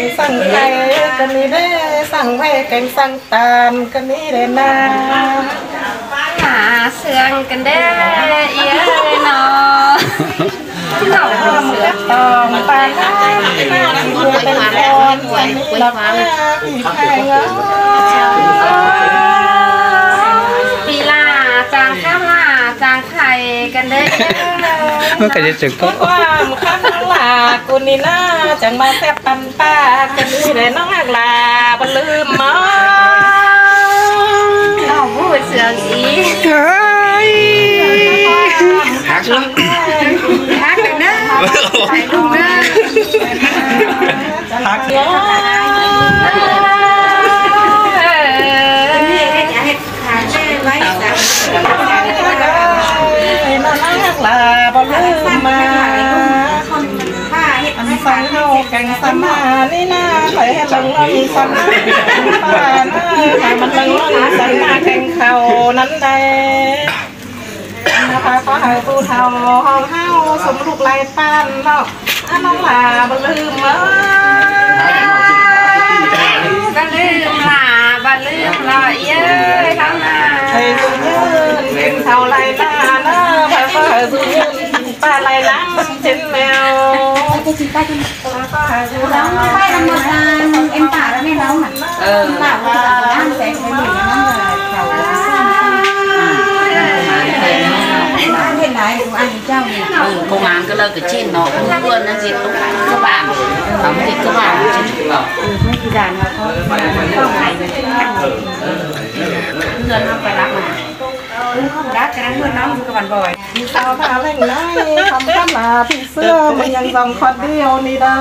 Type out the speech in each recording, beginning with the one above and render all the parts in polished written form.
งสั่งไก่กันนี่ได้สั่งไว้แกงสั่งตาลกันนี่ได้นาหาเสืองกันได้เอี้ยเนาะที่เราเสือตองปลาหน้าเรือเป็นคอนกันนี่หลับหน้าผีแพงเงาปีลาจางข้ามลาจางไข่กันได้มันก็จะจึกก็ความข้ามลากุนี่น่าจังมาแทบปันป้ากันนี่ได้น้องหักลาบลืมมาเราพูดเสืองอีฮักฮักกันเด้อใส่ลูกเด้อฮักลาบลืมมาอันสั่งเฮาแกงสมานี่นะไปให้ลังลังสมาป้านะให้มันลังลังสมาแกงเขานั้นได้นะคะขอให้ผู้เฒ่าห้องเฮาสมลูกไล่ป้านเนาะน้องลาบลืมมาบลืมลาบลืมลอยเย้ยทั้งนาให้สุญญ์กินเท่าไรลานะพ่อก็ให้สุญญ์ป้าไรล้างเช่นแมวจะจีป้าจะร้องไม่ทำมาตาเอ็มป่าแล้วไม่ร้องอ่ะป่าว่าน้ำแสงเป็นอย่างนั้นเลยเขาเห็นไหนกูอันเจ้าเนี่ยcông an cái lời cái trên nó cũng luôn nó gì cũng phải các bạn không thì các bạn chứไม่กี่ด่านเราเขาต้องไหนเงินเราไปรับมาkhông đáp cáiนั้นเงินน้องกับวันบ่อยสาวผ้าเล่งน้อยทำข้ามหนาพี่เสื้อมันยังส่งคอดเดียวนี่ดา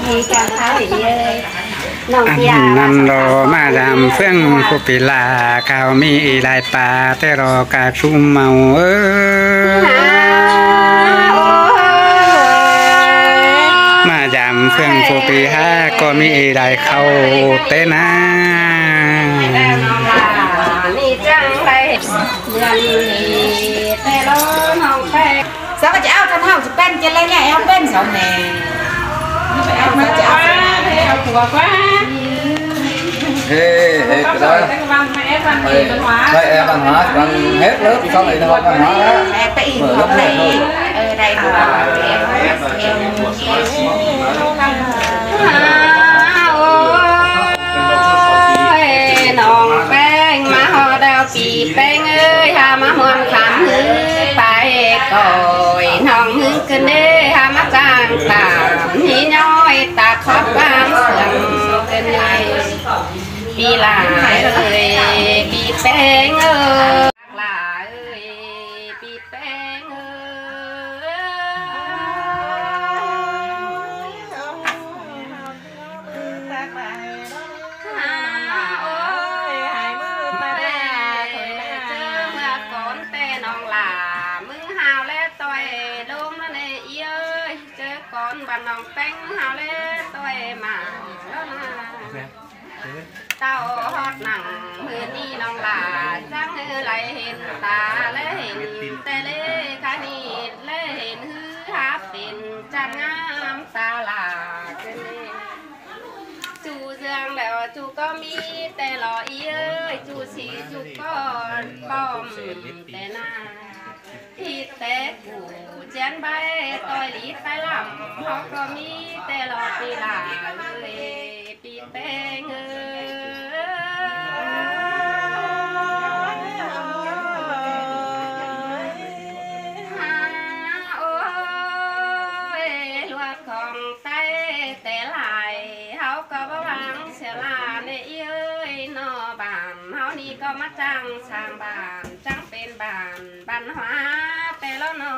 มีการท้าหรือเย้ยนั่นรอมาดามเฟื่องผู้ปีลาข้าวมีลายปลาแต่รอกาชุ่มเมามาดามเฟื่องผู้ปีห้าก็มีลายเข้าเต้นานี่จังไรยันนี่แต่ล้อน้องแป้งsao cái áo thân hao chỉ bên trên lên này áo bên sao nèมาจะเอาเอาผัวกว่าcái đó đây em văn hóa bằng hết lớp sau này học văn hóa đó mở lớp này ở đây là emน้องแป้งมาหอดาวปีแป้งเอ้ยหามาหวนขามหื้อไปก่อยน้องหื้อกันเด้หามาจางตามนี่น้อยตาขอบความเสื่อมกันเลยปีหลาเอ้ยปีแป้งเอ้ยหลาเอ้ยปีแป้งเอ้bạn nòng canh hào lê tôi mà tao hót nặng mưa đi nòng là trắng lại hình ta lê hình tê lê khai nịt lê hình hư háp tình trăng ngắm ta là cái lê chú dương đèo chú có mi tê lò ý ơi chú xí chú con bom tê na thì té củ chén bay tôi lý tay lắm họ có mi tê lọt đi là người bị té ngơ ôi loạt còn tay té lại họ có bao lắng sẽ là nè ơi nó bàn họ đi có mắt trăng sang bàn trắng bên bàn bàn hoaแต่ละนอ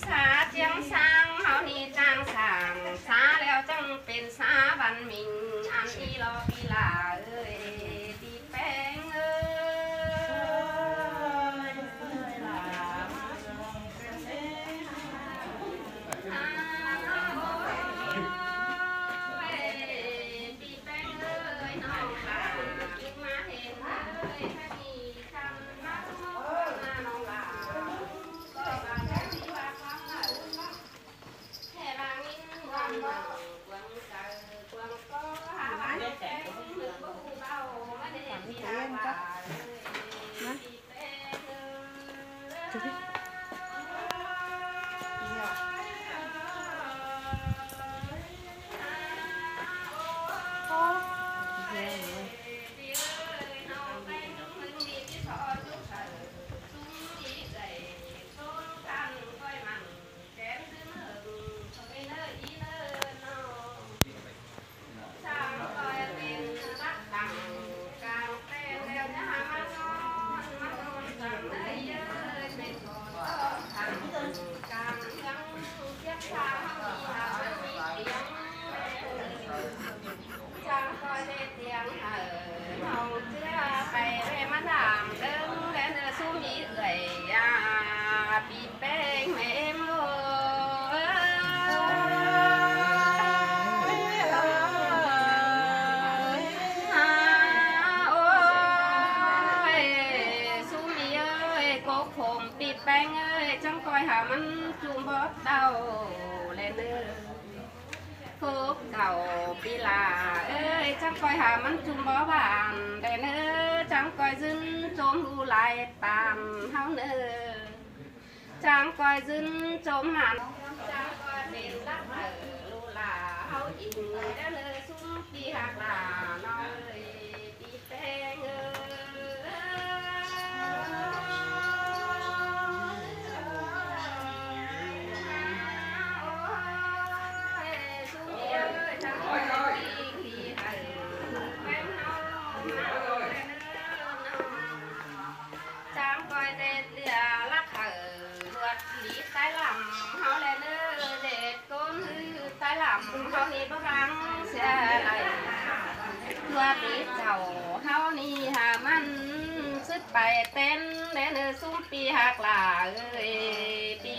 สาเจียงสร้างเฮานี่จางสร้างสาแล้วจังเป็นสาบันมิงอันอีรอปีลาเอ้ยปีแป้งเอ้ยปีแป้งเอ้ยน้องลามาเห็นเอ้ยมีคำมาสมองน้องลาก็บางทีว่าความหลายแค่บางนิดวัน มันจุ่มบดเดาแลเนื้อพบเก่าปีลาเอ้ยจังคอยหามันจุ่มบ่บานแลเนื้อจังคอยซึนจมหูลายตามเฮาเนื้อจังคอยซึนจมหันจังคอยเป็นรักลูลาเฮาอิงแลเนื้อซุ้มปีหักลาน้อยปีแป้งเอ้ยเขานี่บ่รังเสียอะไรตัวปีเจ้าเขานี่หามันซึดไปเต้นแลเนื้อซุ้มปีหักลาเอ้ยปี